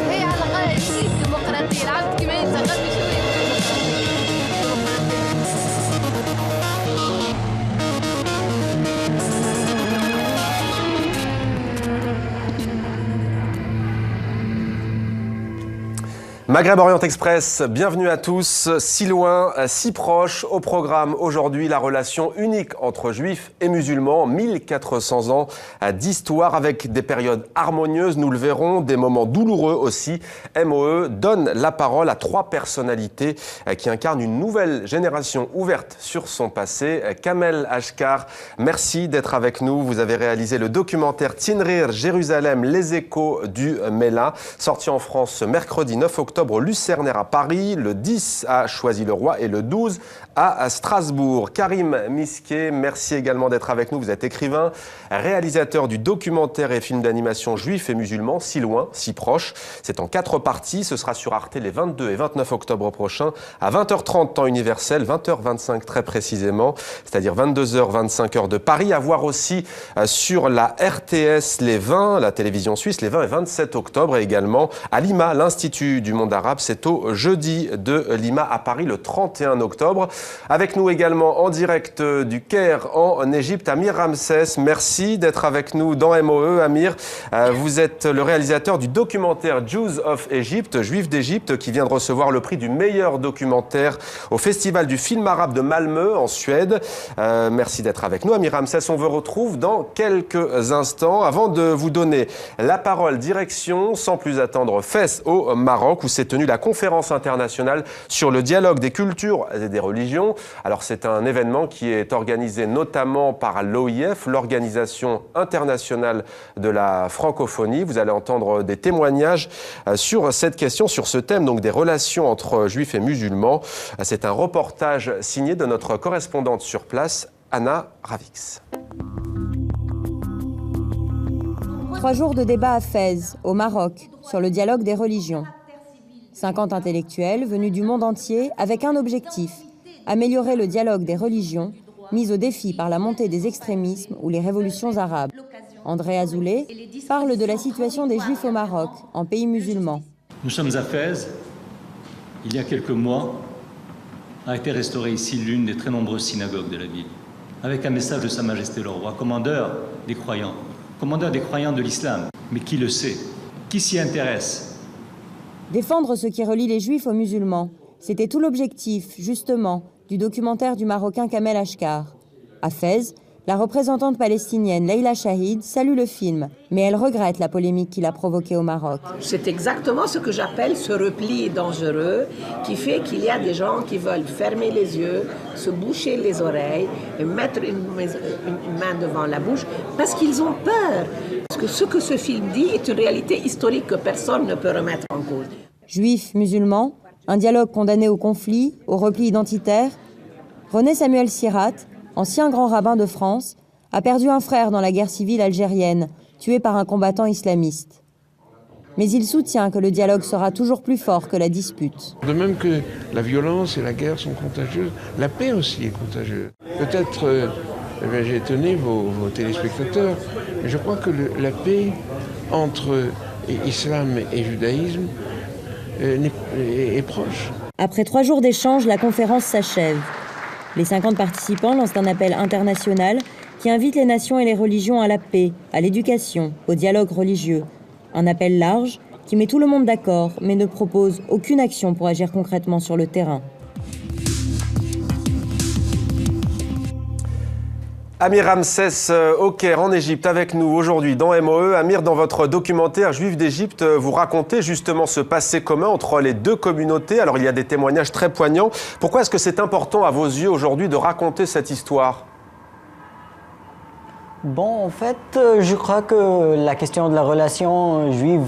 هي على الأقل شيء ديمقراطية العبد كما يتغني شوية. Maghreb Orient Express, bienvenue à tous. Si loin, si proche. Au programme aujourd'hui, la relation unique entre juifs et musulmans. 1400 ans d'histoire avec des périodes harmonieuses, nous le verrons, des moments douloureux aussi. MOE donne la parole à 3 personnalités qui incarnent une nouvelle génération ouverte sur son passé. Kamel Ashkar, merci d'être avec nous. Vous avez réalisé le documentaire Tinrir, Jérusalem, les échos du Méla, sorti en France ce mercredi 9 octobre au Lucernaire à Paris, le 10 à Choisy-le-Roi et le 12 à Strasbourg. Karim Misquet, merci également d'être avec nous. Vous êtes écrivain, réalisateur du documentaire et film d'animation Juifs et musulmans, si loin, si proche. C'est en 4 parties. Ce sera sur Arte les 22 et 29 octobre prochains à 20h30 temps universel, 20h25 très précisément, c'est-à-dire 22h, 25h de Paris. À voir aussi sur la RTS les 20, la télévision suisse, les 20 et 27 octobre et également à Lima, l'Institut du monde arabe. C'est au jeudi de Lima à Paris le 31 octobre. Avec nous également en direct du Caire en Égypte, Amir Ramsès. Merci d'être avec nous dans MOE. Amir, vous êtes le réalisateur du documentaire Jews of Egypt, Juifs d'Égypte, qui vient de recevoir le prix du meilleur documentaire au Festival du film arabe de Malmö en Suède. Merci d'être avec nous. Amir Ramsès, on vous retrouve dans quelques instants. Avant de vous donner la parole, direction, sans plus attendre, Fès au Maroc, où s'est tenue la conférence internationale sur le dialogue des cultures et des religions. Alors c'est un événement qui est organisé notamment par l'OIF, l'Organisation internationale de la francophonie. Vous allez entendre des témoignages sur cette question, sur ce thème, donc des relations entre juifs et musulmans. C'est un reportage signé de notre correspondante sur place, Anna Ravix. 3 jours de débat à Fès, au Maroc, sur le dialogue des religions. 50 intellectuels venus du monde entier avec un objectif, améliorer le dialogue des religions, mis au défi par la montée des extrémismes ou les révolutions arabes. André Azoulay parle de la situation des Juifs au Maroc, en pays musulman. Nous sommes à Fès. Il y a quelques mois, a été restaurée ici l'une des très nombreuses synagogues de la ville, avec un message de Sa Majesté le Roi, commandeur des croyants de l'islam. Mais qui le sait? Qui s'y intéresse? Défendre ce qui relie les Juifs aux musulmans, c'était tout l'objectif, justement, du documentaire du Marocain Kamel Ashkar. À Fès, la représentante palestinienne Leila Shahid salue le film, mais elle regrette la polémique qu'il a provoquée au Maroc. C'est exactement ce que j'appelle ce repli dangereux qui fait qu'il y a des gens qui veulent fermer les yeux, se boucher les oreilles et mettre une main devant la bouche parce qu'ils ont peur. Parce que ce que ce film dit est une réalité historique que personne ne peut remettre en cause. Juifs, musulmans, un dialogue condamné au conflit, au repli identitaire. René Samuel Sirat, ancien grand rabbin de France, a perdu un frère dans la guerre civile algérienne, tué par un combattant islamiste. Mais il soutient que le dialogue sera toujours plus fort que la dispute. De même que la violence et la guerre sont contagieuses, la paix aussi est contagieuse. Peut-être j'ai étonné vos téléspectateurs, mais je crois que la paix entre islam et judaïsme est proche. Après 3 jours d'échanges, la conférence s'achève. Les 50 participants lancent un appel international qui invite les nations et les religions à la paix, à l'éducation, au dialogue religieux. Un appel large qui met tout le monde d'accord, mais ne propose aucune action pour agir concrètement sur le terrain. Amir Ramsès au Caire en Égypte avec nous aujourd'hui dans MOE. Amir, dans votre documentaire Juifs d'Égypte, vous racontez justement ce passé commun entre les 2 communautés. Alors il y a des témoignages très poignants. Pourquoi est-ce que c'est important à vos yeux aujourd'hui de raconter cette histoire ? Bon, en fait, je crois que la question de la relation juive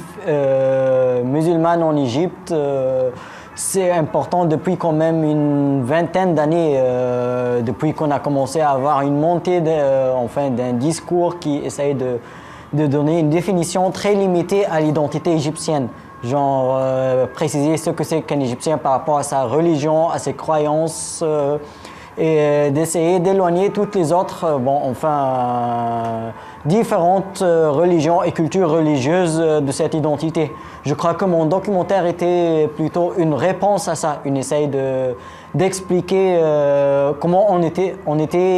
musulmane en Égypte, c'est important depuis quand même une vingtaine d'années, depuis qu'on a commencé à avoir une montée d'un discours qui essaye de donner une définition très limitée à l'identité égyptienne. Genre préciser ce que c'est qu'un Égyptien par rapport à sa religion, à ses croyances, et d'essayer d'éloigner toutes les autres différentes religions et cultures religieuses de cette identité. Je crois que mon documentaire était plutôt une réponse à ça, une essaye d'expliquer comment on était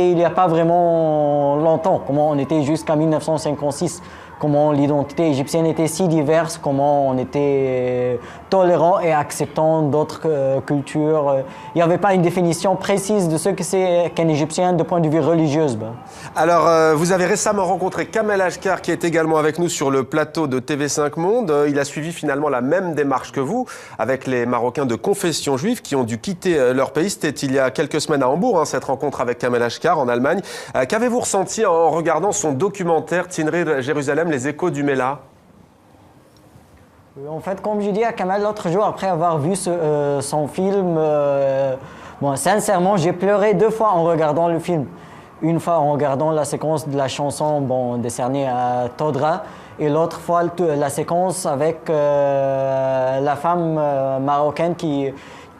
il n'y a pas vraiment longtemps, comment on était jusqu'à 1956. Comment l'identité égyptienne était si diverse, comment on était tolérant et acceptant d'autres cultures. Il n'y avait pas une définition précise de ce que c'est qu'un Égyptien de point de vue religieux. Alors, vous avez récemment rencontré Kamel Ashkar, qui est également avec nous sur le plateau de TV5 Monde. Il a suivi finalement la même démarche que vous, avec les Marocains de confession juive qui ont dû quitter leur pays. C'était il y a quelques semaines à Hambourg, cette rencontre avec Kamel Ashkar en Allemagne. Qu'avez-vous ressenti en regardant son documentaire Tinrir Jérusalem, les échos du Mela? En fait, comme je dis à Kamel l'autre jour, après avoir vu son film, sincèrement, j'ai pleuré 2 fois en regardant le film. Une fois en regardant la séquence de la chanson décernée à Todra, et l'autre fois la séquence avec la femme marocaine qui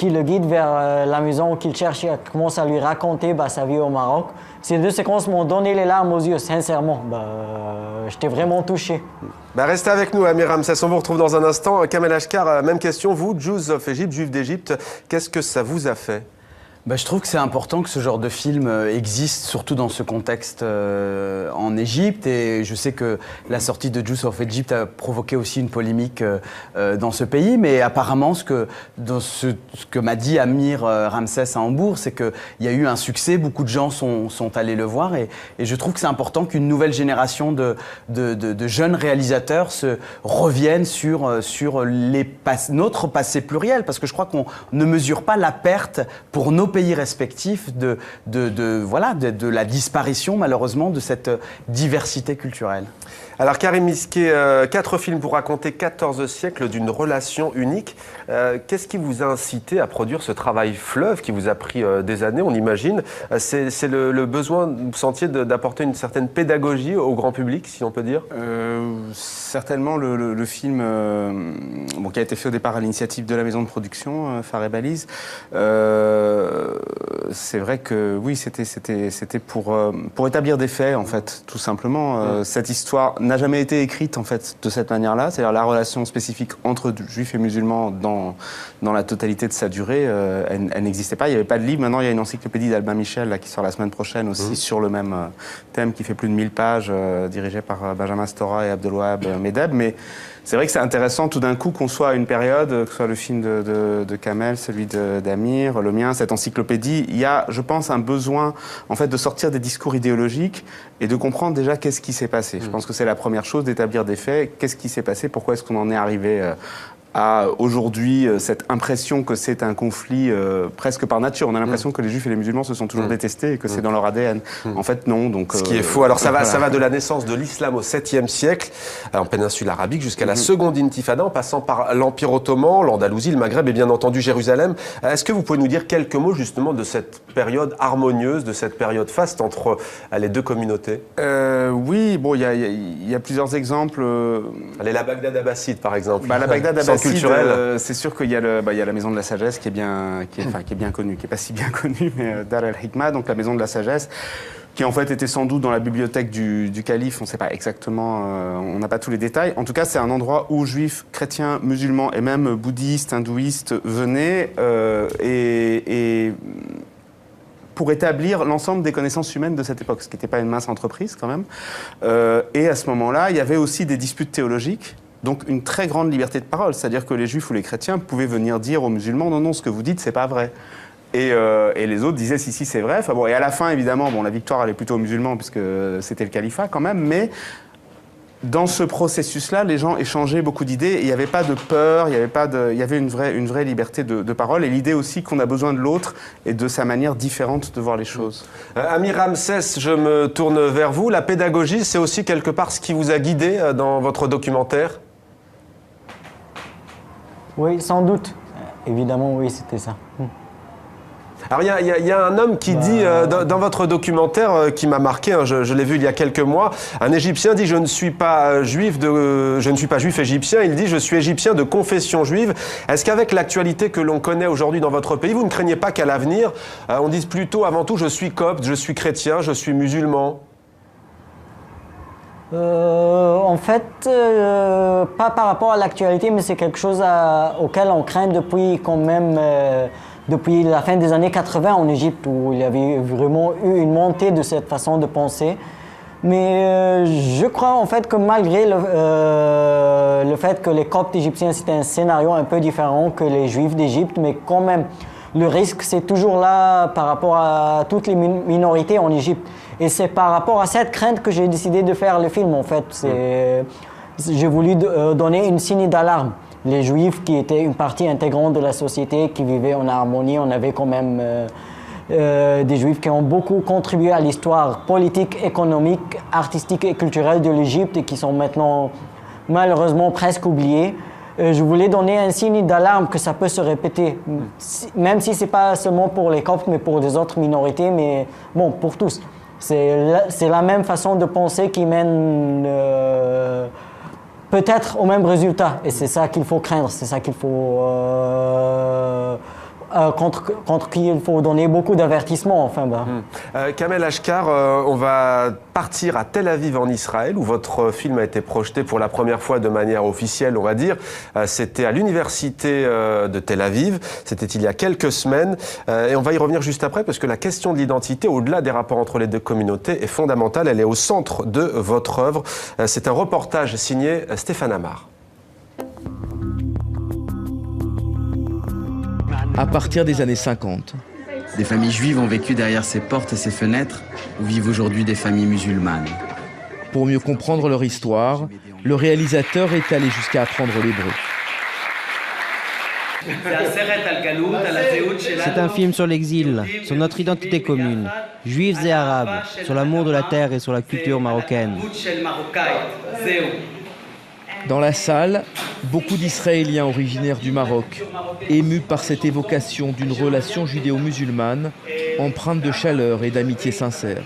le guide vers la maison, qu'il cherche et commence à lui raconter sa vie au Maroc. Ces 2 séquences m'ont donné les larmes aux yeux, sincèrement. J'étais vraiment touché. Restez avec nous, Amir Ramsès. On vous retrouve dans un instant. Kamel Ashkar, même question. Vous, Jews of Egypt, Juifs d'Égypte, qu'est-ce que ça vous a fait? Je trouve que c'est important que ce genre de film existe, surtout dans ce contexte en Égypte. Et je sais que la sortie de Jews of Egypt a provoqué aussi une polémique dans ce pays. Mais apparemment, ce que m'a dit Amir Ramsès à Hambourg, c'est qu'il y a eu un succès. Beaucoup de gens sont allés le voir. Et je trouve que c'est important qu'une nouvelle génération de jeunes réalisateurs reviennent sur notre passé pluriel. Parce que je crois qu'on ne mesure pas la perte pour nos pays respectifs de la disparition malheureusement de cette diversité culturelle. Alors Karim Miske, 4 films pour raconter 14 siècles d'une relation unique. Qu'est-ce qui vous a incité à produire ce travail fleuve qui vous a pris des années, on imagine? C'est le besoin, vous sentiez, d'apporter une certaine pédagogie au grand public, si on peut dire? Certainement, le film qui a été fait au départ à l'initiative de la maison de production, Phare et Balise, c'est vrai que oui, c'était pour établir des faits, en fait, tout simplement. Cette histoire n'a jamais été écrite, en fait, de cette manière-là, c'est-à-dire la relation spécifique entre juifs et musulmans dans la totalité de sa durée, elle n'existait pas. Il n'y avait pas de livre. Maintenant, il y a une encyclopédie d'Albin Michel là, qui sort la semaine prochaine aussi sur le même thème, qui fait plus de 1000 pages, dirigée par Benjamin Stora et Abdelwahab Medeb. Mais c'est vrai que c'est intéressant tout d'un coup qu'on soit à une période, que ce soit le film de Kamel, celui d'Amir, le mien, cette encyclopédie, il y a, je pense, un besoin en fait de sortir des discours idéologiques et de comprendre déjà qu'est-ce qui s'est passé. Je pense que c'est la première chose, d'établir des faits. Qu'est-ce qui s'est passé? Pourquoi est-ce qu'on en est arrivé à aujourd'hui cette impression que c'est un conflit presque par nature. On a l'impression que les juifs et les musulmans se sont toujours détestés et que c'est dans leur ADN. En fait, non. Donc, ce qui est faux. Alors ça va de la naissance de l'islam au 7e siècle, en péninsule arabique, jusqu'à la seconde intifada, en passant par l'Empire ottoman, l'Andalousie, le Maghreb et bien entendu Jérusalem. Est-ce que vous pouvez nous dire quelques mots justement de cette période harmonieuse, de cette période faste entre les deux communautés? Oui, il y a plusieurs exemples. Allez, la Bagdad abbasside, par exemple. La Bagdad abbasside, culturel. c'est sûr qu'il y a la maison de la sagesse qui est bien connue, qui est pas si bien connue, mais Dar al-Hikma, donc la maison de la sagesse, qui en fait était sans doute dans la bibliothèque du calife. On ne sait pas exactement, on n'a pas tous les détails. En tout cas, c'est un endroit où juifs, chrétiens, musulmans et même bouddhistes, hindouistes venaient et pour établir l'ensemble des connaissances humaines de cette époque, ce qui n'était pas une mince entreprise quand même. Et à ce moment-là, il y avait aussi des disputes théologiques. Donc une très grande liberté de parole, c'est-à-dire que les juifs ou les chrétiens pouvaient venir dire aux musulmans « Non, ce que vous dites, c'est pas vrai ». Et les autres disaient « Si, c'est vrai ». Et à la fin, évidemment, la victoire allait plutôt aux musulmans, puisque c'était le califat quand même, mais dans ce processus-là, les gens échangeaient beaucoup d'idées, et il n'y avait pas de peur, il y avait une vraie liberté de parole, et l'idée aussi qu'on a besoin de l'autre et de sa manière différente de voir les choses. Amir Ramsès, je me tourne vers vous. La pédagogie, c'est aussi quelque part ce qui vous a guidé dans votre documentaire? Oui, sans doute. Évidemment, oui, c'était ça. Alors, il y a un homme qui dit, dans votre documentaire, qui m'a marqué, je l'ai vu il y a quelques mois, un Égyptien dit « Je ne suis pas juif égyptien », il dit « Je suis égyptien de confession juive ». Est-ce qu'avec l'actualité que l'on connaît aujourd'hui dans votre pays, vous ne craignez pas qu'à l'avenir, on dise plutôt avant tout « Je suis copte, je suis chrétien, je suis musulman » ? En fait, pas par rapport à l'actualité, mais c'est quelque chose auquel on craint depuis quand même, depuis la fin des années 80 en Égypte, où il y avait vraiment eu une montée de cette façon de penser. Mais je crois en fait que malgré le fait que les Coptes égyptiens, c'était un scénario un peu différent que les Juifs d'Égypte, mais quand même, le risque, c'est toujours là par rapport à toutes les minorités en Égypte. Et c'est par rapport à cette crainte que j'ai décidé de faire le film, en fait. J'ai voulu donner une signe d'alarme. Les Juifs, qui étaient une partie intégrante de la société, qui vivaient en harmonie, on avait quand même des Juifs qui ont beaucoup contribué à l'histoire politique, économique, artistique et culturelle de l'Égypte et qui sont maintenant malheureusement presque oubliés. Je voulais donner un signe d'alarme que ça peut se répéter, même si ce n'est pas seulement pour les Coptes, mais pour des autres minorités, mais bon, pour tous. C'est la même façon de penser qui mène peut-être au même résultat. Et c'est ça qu'il faut craindre, c'est ça qu'il faut... contre qui il faut donner beaucoup d'avertissements. Enfin, Kamel Ashkar, on va partir à Tel Aviv en Israël, où votre film a été projeté pour la première fois de manière officielle, on va dire. C'était à l'université de Tel Aviv, c'était il y a quelques semaines. Et on va y revenir juste après, parce que la question de l'identité, au-delà des rapports entre les deux communautés, est fondamentale. Elle est au centre de votre œuvre. C'est un reportage signé Stéphane Amar. À partir des années 50. Des familles juives ont vécu derrière ces portes et ces fenêtres où vivent aujourd'hui des familles musulmanes. Pour mieux comprendre leur histoire, le réalisateur est allé jusqu'à apprendre l'hébreu. C'est un film sur l'exil, sur notre identité commune, juifs et arabes, sur l'amour de la terre et sur la culture marocaine. Dans la salle, beaucoup d'Israéliens originaires du Maroc, émus par cette évocation d'une relation judéo-musulmane, empreinte de chaleur et d'amitié sincère.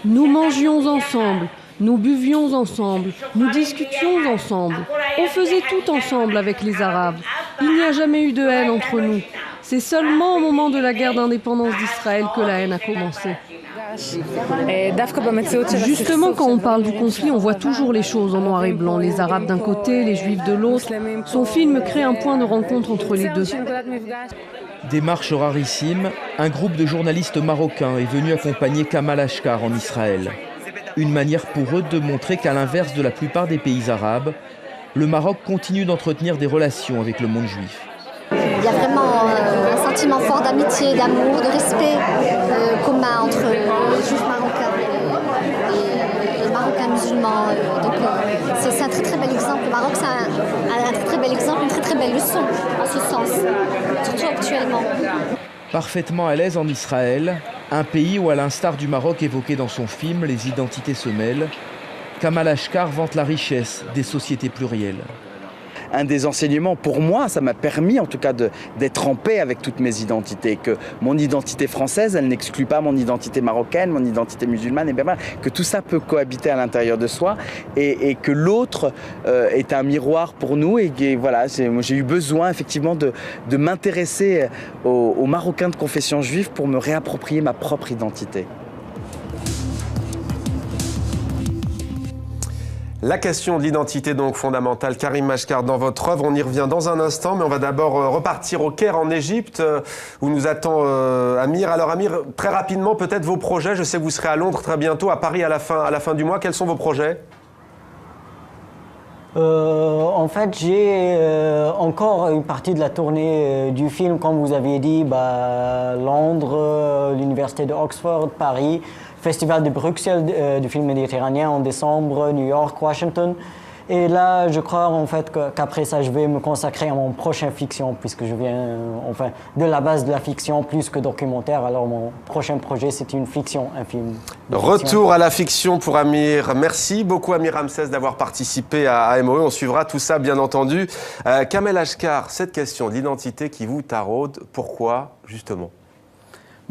Nous mangions ensemble, nous buvions ensemble, nous discutions ensemble. On faisait tout ensemble avec les Arabes. Il n'y a jamais eu de haine entre nous. C'est seulement au moment de la guerre d'indépendance d'Israël que la haine a commencé. Justement, quand on parle du conflit, on voit toujours les choses en noir et blanc. Les Arabes d'un côté, les Juifs de l'autre. Son film crée un point de rencontre entre les deux. Démarche rarissime, un groupe de journalistes marocains est venu accompagner Kamel Ashkar en Israël. Une manière pour eux de montrer qu'à l'inverse de la plupart des pays arabes, le Maroc continue d'entretenir des relations avec le monde juif. Il y a vraiment un sentiment fort d'amitié, d'amour, de respect commun entre les juifs marocains et les marocains musulmans. Donc c'est un très très bel exemple. Le Maroc, c'est un très très bel exemple, une très très belle leçon en ce sens, surtout actuellement. Parfaitement à l'aise en Israël, un pays où, à l'instar du Maroc évoqué dans son film, les identités se mêlent, Kamel Ashkar vante la richesse des sociétés plurielles. Un des enseignements, pour moi, ça m'a permis en tout cas d'être en paix avec toutes mes identités, que mon identité française, elle n'exclut pas mon identité marocaine, mon identité musulmane, et bien voilà, que tout ça peut cohabiter à l'intérieur de soi et que l'autre est un miroir pour nous et voilà, j'ai eu besoin effectivement de m'intéresser aux Marocains de confession juive pour me réapproprier ma propre identité. La question de l'identité donc fondamentale, Karim Ashkar, dans votre œuvre, on y revient dans un instant, mais on va d'abord repartir au Caire en Égypte, où nous attend Amir. Alors Amir, très rapidement, peut-être vos projets, je sais que vous serez à Londres très bientôt, à Paris à la fin du mois, quels sont vos projets ? En fait, j'ai encore une partie de la tournée du film, comme vous aviez dit, Londres, l'université de Oxford, Paris, Festival de Bruxelles du film méditerranéen en décembre, New York, Washington. Et là, je crois en fait qu'après ça, je vais me consacrer à mon prochain fiction, puisque je viens de la base de la fiction plus que documentaire. Alors mon prochain projet, c'est une fiction, un film. Retour à la fiction pour Amir. Merci beaucoup Amir Ramsès d'avoir participé à AMOE. On suivra tout ça, bien entendu. Kamel Ashkar, cette question d'identité qui vous taraude, pourquoi justement ?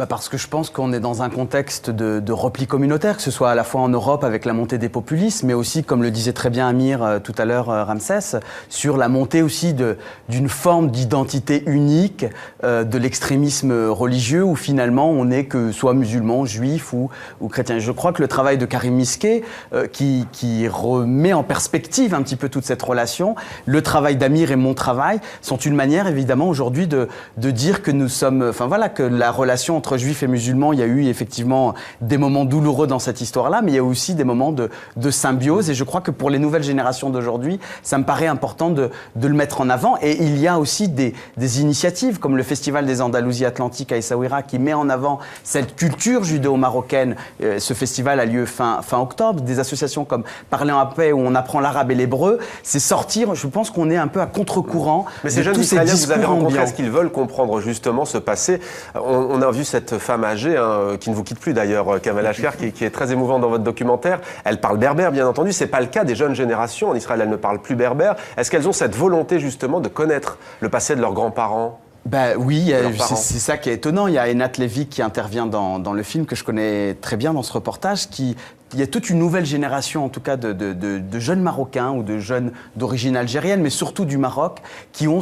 Parce que je pense qu'on est dans un contexte de repli communautaire, que ce soit à la fois en Europe avec la montée des populismes, mais aussi, comme le disait très bien Amir tout à l'heure, Ramsès, sur la montée aussi d'une forme d'identité unique, de l'extrémisme religieux, où finalement on n'est que soit musulman, juif ou chrétien. Je crois que le travail de Karim Misquet, qui remet en perspective un petit peu toute cette relation, le travail d'Amir et mon travail, sont une manière évidemment aujourd'hui de dire que nous sommes, enfin voilà, que la relation entre juifs et musulmans, il y a eu effectivement des moments douloureux dans cette histoire-là, mais il y a aussi des moments de symbiose. Et je crois que pour les nouvelles générations d'aujourd'hui, ça me paraît important de le mettre en avant. Et il y a aussi des initiatives comme le Festival des Andalousies Atlantiques à Essaouira qui met en avant cette culture judéo-marocaine. Ce festival a lieu fin octobre. Des associations comme Parler en paix où on apprend l'arabe et l'hébreu, c'est sortir, je pense qu'on est un peu à contre-courant. Mais ces jeunes Israéliens que vous avez rencontrés, est-ce qu'ils veulent comprendre justement ce passé? On a vu cette femme âgée, qui ne vous quitte plus d'ailleurs, Kamal Ashkar, qui est très émouvante dans votre documentaire. Elle parle berbère, bien entendu. C'est pas le cas des jeunes générations. En Israël, elles ne parlent plus berbère. Est-ce qu'elles ont cette volonté justement de connaître le passé de leurs grands-parents? Oui, c'est ça qui est étonnant. Il y a Einat Levy qui intervient dans le film, que je connais très bien dans ce reportage, il y a toute une nouvelle génération, en tout cas, de jeunes Marocains ou de jeunes d'origine algérienne, mais surtout du Maroc, qui ont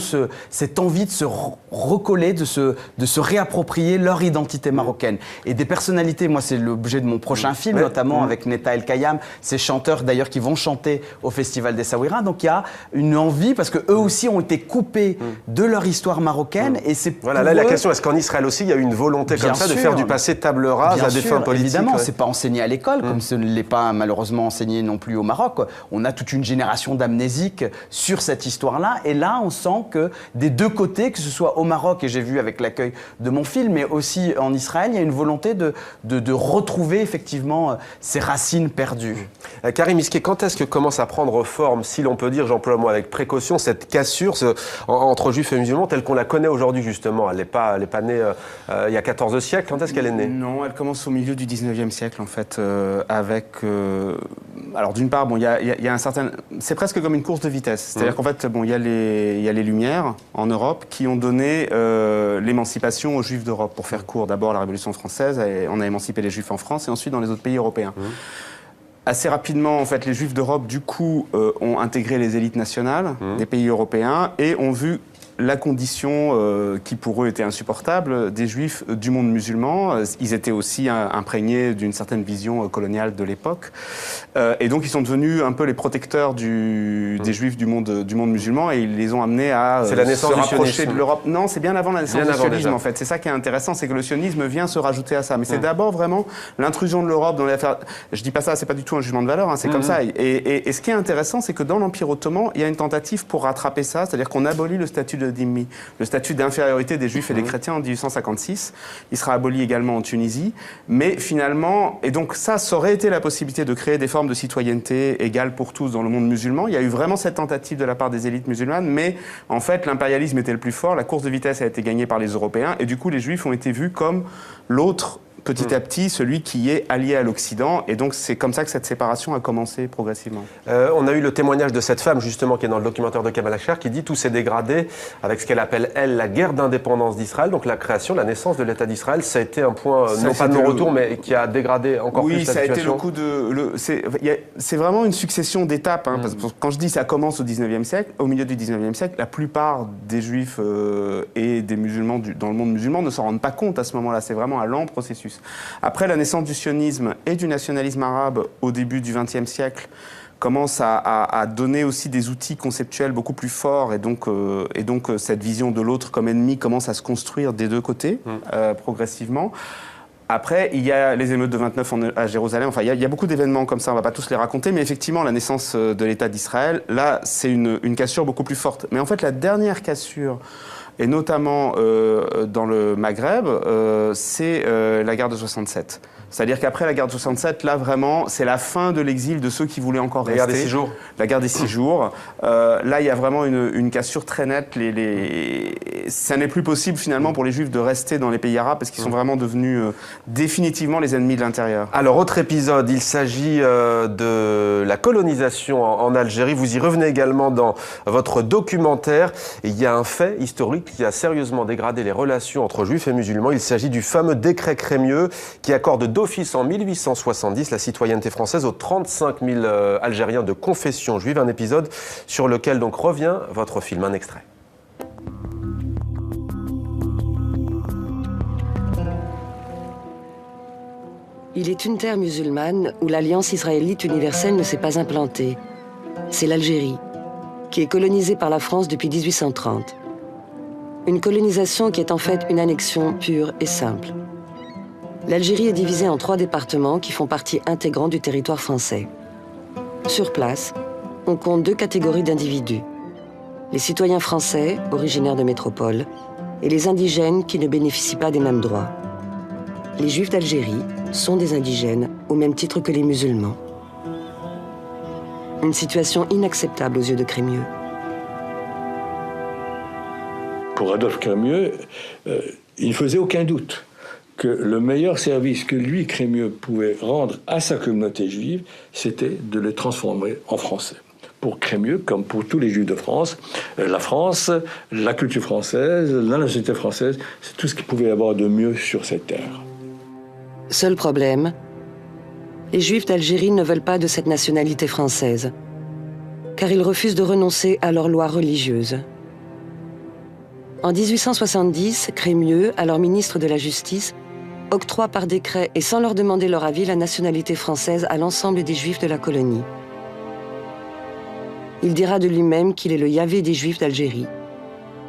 cette envie de se recoller, de se réapproprier leur identité marocaine. Et des personnalités, moi c'est l'objet de mon prochain film, notamment avec Neta El Kayam, ces chanteurs d'ailleurs qui vont chanter au Festival d'Essaouira. Donc il y a une envie, parce qu'eux aussi ont été coupés de leur histoire marocaine. Et c'est voilà, là la question, est-ce qu'en Israël aussi il y a eu une volonté comme ça de faire du passé table rase à des fins politiques? Évidemment, c'est pas enseigné à l'école, comme ce ne l'est pas malheureusement enseigné non plus au Maroc. On a toute une génération d'amnésiques sur cette histoire-là. Et là, on sent que des deux côtés, que ce soit au Maroc, et j'ai vu avec l'accueil de mon film, mais aussi en Israël, il y a une volonté de retrouver effectivement ces racines perdues. Karim Misquet, quand est-ce que commence à prendre forme, si l'on peut dire, j'emploie le mot avec précaution, cette cassure entre juifs et musulmans telle qu'on la connaît aujourd'hui justement? Elle n'est pas née il y a 14 siècles. Quand est-ce qu'elle est née? Non, elle commence au milieu du 19e siècle en fait, avec... alors d'une part, il y a un certain... C'est presque comme une course de vitesse. C'est-à-dire qu'en fait, il y a les Lumières en Europe qui ont donné l'émancipation aux Juifs d'Europe. Pour faire court, d'abord la Révolution française, on a émancipé les Juifs en France et ensuite dans les autres pays européens. Assez rapidement, en fait, les Juifs d'Europe, du coup, ont intégré les élites nationales des pays européens et ont vu la condition qui pour eux était insupportable des Juifs du monde musulman. Ils étaient aussi imprégnés d'une certaine vision coloniale de l'époque. Et donc ils sont devenus un peu les protecteurs des Juifs du monde musulman et ils les ont amenés à se rapprocher de l'Europe. Non, c'est bien avant la naissance du sionisme en fait. C'est ça qui est intéressant, c'est que le sionisme vient se rajouter à ça. Mais c'est d'abord vraiment l'intrusion de l'Europe dans les affaires. Je dis pas ça, c'est pas du tout un jugement de valeur, c'est comme ça. Et ce qui est intéressant, c'est que dans l'Empire ottoman, il y a une tentative pour rattraper ça, c'est-à-dire qu'on abolit le statut de dhimmi, le statut d'infériorité des Juifs et des chrétiens en 1856. Il sera aboli également en Tunisie. Mais finalement, et donc ça aurait été la possibilité de créer des formes de citoyenneté égales pour tous dans le monde musulman. Il y a eu vraiment cette tentative de la part des élites musulmanes, mais en fait, l'impérialisme était le plus fort, la course de vitesse a été gagnée par les Européens, et du coup, les Juifs ont été vus comme l'autre, petit à petit, celui qui est allié à l'Occident. Et donc, c'est comme ça que cette séparation a commencé progressivement. On a eu le témoignage de cette femme, justement, qui est dans le documentaire de Kamal Ashkar, qui dit tout s'est dégradé avec ce qu'elle appelle, elle, la guerre d'indépendance d'Israël. Donc, la création, la naissance de l'État d'Israël, ça a été un point, non pas de non-retour, mais qui a dégradé encore plus la situation. Oui, ça a été le coup de... C'est vraiment une succession d'étapes. Parce que quand je dis ça commence au 19e siècle, au milieu du 19e siècle, la plupart des Juifs et des musulmans dans le monde musulman ne s'en rendent pas compte à ce moment-là. C'est vraiment un lent processus. Après la naissance du sionisme et du nationalisme arabe au début du XXe siècle, commence à donner aussi des outils conceptuels beaucoup plus forts et donc cette vision de l'autre comme ennemi commence à se construire des deux côtés progressivement. Après, il y a les émeutes de 29 à Jérusalem. Enfin, il y a beaucoup d'événements comme ça, on ne va pas tous les raconter, mais effectivement, la naissance de l'État d'Israël, là, c'est une cassure beaucoup plus forte. Mais en fait, la dernière cassure, et notamment dans le Maghreb, c'est la guerre de 67. C'est-à-dire qu'après la guerre de 67, là vraiment, c'est la fin de l'exil de ceux qui voulaient encore rester. La guerre des 6 jours. La guerre des 6 jours. Là, il y a vraiment une cassure très nette. Ça n'est plus possible finalement pour les Juifs de rester dans les pays arabes parce qu'ils sont vraiment devenus définitivement les ennemis de l'intérieur. Alors, autre épisode, il s'agit de la colonisation en Algérie. Vous y revenez également dans votre documentaire. Et il y a un fait historique qui a sérieusement dégradé les relations entre Juifs et musulmans. Il s'agit du fameux décret Crémieux qui accorde d'office en 1870 la citoyenneté française aux 35 000 Algériens de confession juive. Un épisode sur lequel donc revient votre film. Un extrait. Il est une terre musulmane où l'alliance israélite universelle ne s'est pas implantée. C'est l'Algérie, qui est colonisée par la France depuis 1830. Une colonisation qui est en fait une annexion pure et simple. L'Algérie est divisée en 3 départements qui font partie intégrante du territoire français. Sur place, on compte 2 catégories d'individus. Les citoyens français, originaires de métropole, et les indigènes qui ne bénéficient pas des mêmes droits. Les Juifs d'Algérie sont des indigènes au même titre que les musulmans. Une situation inacceptable aux yeux de Crémieux. Pour Adolphe Crémieux, il ne faisait aucun doute que le meilleur service que lui, Crémieux, pouvait rendre à sa communauté juive, c'était de le transformer en français. Pour Crémieux, comme pour tous les Juifs de France, la France, la culture française, la nationalité française, c'est tout ce qu'il pouvait y avoir de mieux sur cette terre. Seul problème, les Juifs d'Algérie ne veulent pas de cette nationalité française, car ils refusent de renoncer à leurs lois religieuses. En 1870, Crémieux, alors ministre de la Justice, octroie par décret et sans leur demander leur avis la nationalité française à l'ensemble des Juifs de la colonie. Il dira de lui-même qu'il est le Yahvé des Juifs d'Algérie,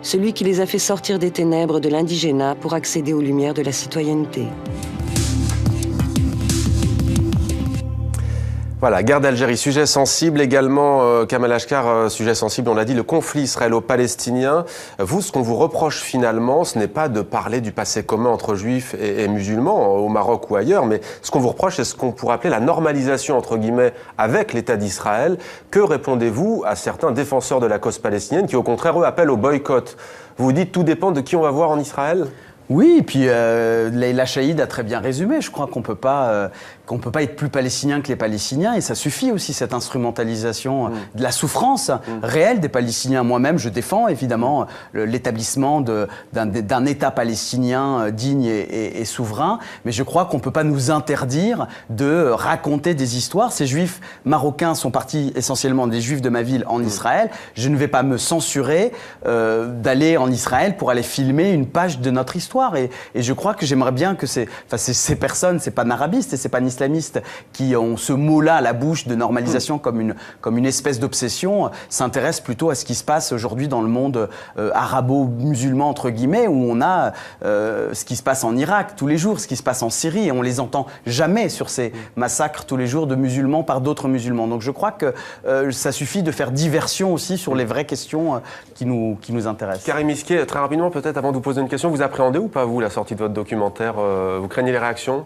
celui qui les a fait sortir des ténèbres de l'indigénat pour accéder aux lumières de la citoyenneté. Voilà, guerre d'Algérie, sujet sensible également, Kamal Ashkar, sujet sensible, on l'a dit, le conflit israélo-palestinien. Vous, ce qu'on vous reproche finalement, ce n'est pas de parler du passé commun entre juifs et musulmans, au Maroc ou ailleurs, mais ce qu'on vous reproche, c'est ce qu'on pourrait appeler la normalisation, entre guillemets, avec l'État d'Israël. Que répondez-vous à certains défenseurs de la cause palestinienne qui, au contraire, eux, appellent au boycott? Vous vous dites, tout dépend de qui on va voir en Israël? Oui, et puis Leïla Chaïd a très bien résumé. Je crois qu'on peut pas être plus palestinien que les Palestiniens, et ça suffit aussi, cette instrumentalisation de la souffrance réelle des Palestiniens. Moi-même, je défends évidemment l'établissement d'un État palestinien digne et souverain, mais je crois qu'on peut pas nous interdire de raconter des histoires. Ces Juifs marocains sont partis essentiellement des Juifs de ma ville en Israël. Je ne vais pas me censurer d'aller en Israël pour aller filmer une page de notre histoire. Et je crois que j'aimerais bien que ces personnes, c'est pas arabistes et c'est pas islamistes qui ont ce mot-là à la bouche de normalisation comme une espèce d'obsession, s'intéressent plutôt à ce qui se passe aujourd'hui dans le monde arabo-musulman entre guillemets, où on a ce qui se passe en Irak tous les jours, ce qui se passe en Syrie, et on les entend jamais sur ces massacres tous les jours de musulmans par d'autres musulmans. Donc je crois que ça suffit de faire diversion aussi sur les vraies questions qui nous intéressent. Karim Miskier, très rapidement peut-être avant de vous poser une question, vous appréhendez ou pas, vous, la sortie de votre documentaire? Vous craignez les réactions?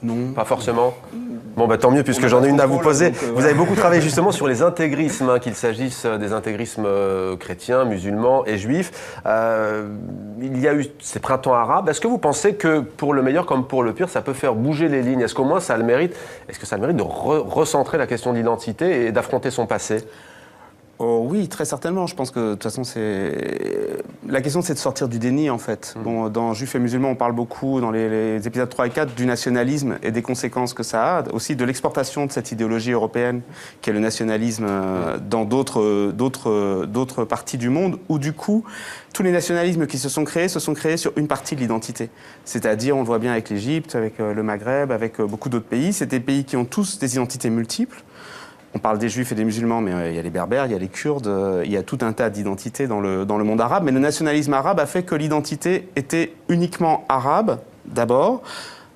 Non. Pas forcément? Bon, bah tant mieux, puisque j'en ai une à vous poser. Vous avez beaucoup travaillé justement sur les intégrismes, qu'il s'agisse des intégrismes chrétiens, musulmans et juifs. Il y a eu ces printemps arabes. Est-ce que vous pensez que pour le meilleur comme pour le pire, ça peut faire bouger les lignes? Est-ce qu'au moins ça a le mérite? Est-ce que ça a le mérite de recentrer la question de l'identité et d'affronter son passé? Oh, oui, très certainement. Je pense que de toute façon, la question, c'est de sortir du déni, en fait. Bon, dans Juifs et musulmans, on parle beaucoup, dans les épisodes 3 et 4, du nationalisme et des conséquences que ça a, aussi de l'exportation de cette idéologie européenne, qui est le nationalisme dans d'autres parties du monde, où du coup, tous les nationalismes qui se sont créés sur une partie de l'identité. C'est-à-dire, on le voit bien avec l'Égypte, avec le Maghreb, avec beaucoup d'autres pays. C'est des pays qui ont tous des identités multiples. On parle des Juifs et des musulmans, mais il y a les Berbères, il y a les Kurdes, il y a tout un tas d'identités dans le monde arabe. Mais le nationalisme arabe a fait que l'identité était uniquement arabe, d'abord,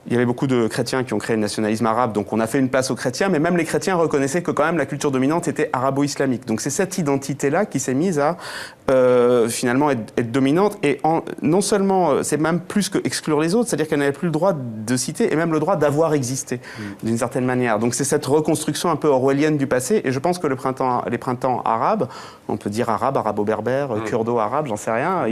il y avait beaucoup de chrétiens qui ont créé le nationalisme arabe, donc on a fait une place aux chrétiens, mais même les chrétiens reconnaissaient que quand même la culture dominante était arabo-islamique. Donc c'est cette identité-là qui s'est mise à finalement être dominante, et non seulement, c'est même plus que exclure les autres, c'est-à-dire qu'elle n'avait plus le droit de citer, et même le droit d'avoir existé, d'une certaine manière. Donc c'est cette reconstruction un peu orwellienne du passé, et je pense que les printemps arabes, on peut dire arabe, arabo-berbère, kurdo-arabe, j'en sais rien,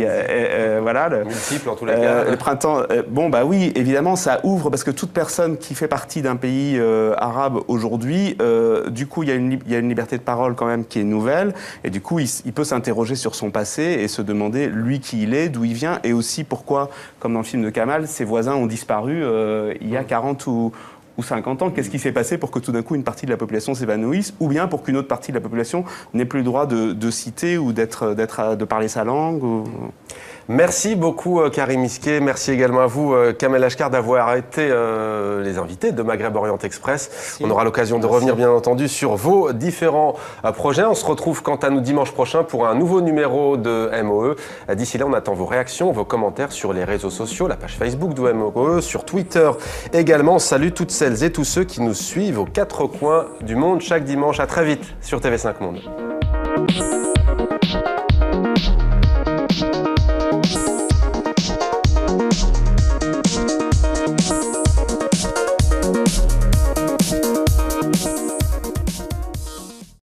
voilà. Multiple en tous les cas. Le printemps, bon bah oui, évidemment, ça ouvre, parce que toute personne qui fait partie d'un pays arabe aujourd'hui, du coup, il y a une liberté de parole quand même qui est nouvelle, et du coup, il peut s'interroger sur son passé et se demander, lui, qui il est, d'où il vient, et aussi pourquoi, comme dans le film de Kamal, ses voisins ont disparu il y a 40 ou 50 ans. Qu'est-ce qui s'est passé pour que tout d'un coup une partie de la population s'évanouisse, ou bien pour qu'une autre partie de la population n'ait plus le droit de citer ou de parler sa langue Merci beaucoup Karim Isquet, merci également à vous Kamel Ashkar d'avoir été les invités de Maghreb Orient Express. Merci. On aura l'occasion de revenir bien entendu sur vos différents projets. On se retrouve quant à nous dimanche prochain pour un nouveau numéro de MOE. D'ici là, on attend vos réactions, vos commentaires sur les réseaux sociaux, la page Facebook de MOE, sur Twitter également. On salue toutes celles et tous ceux qui nous suivent aux quatre coins du monde chaque dimanche. À très vite sur TV5 Monde.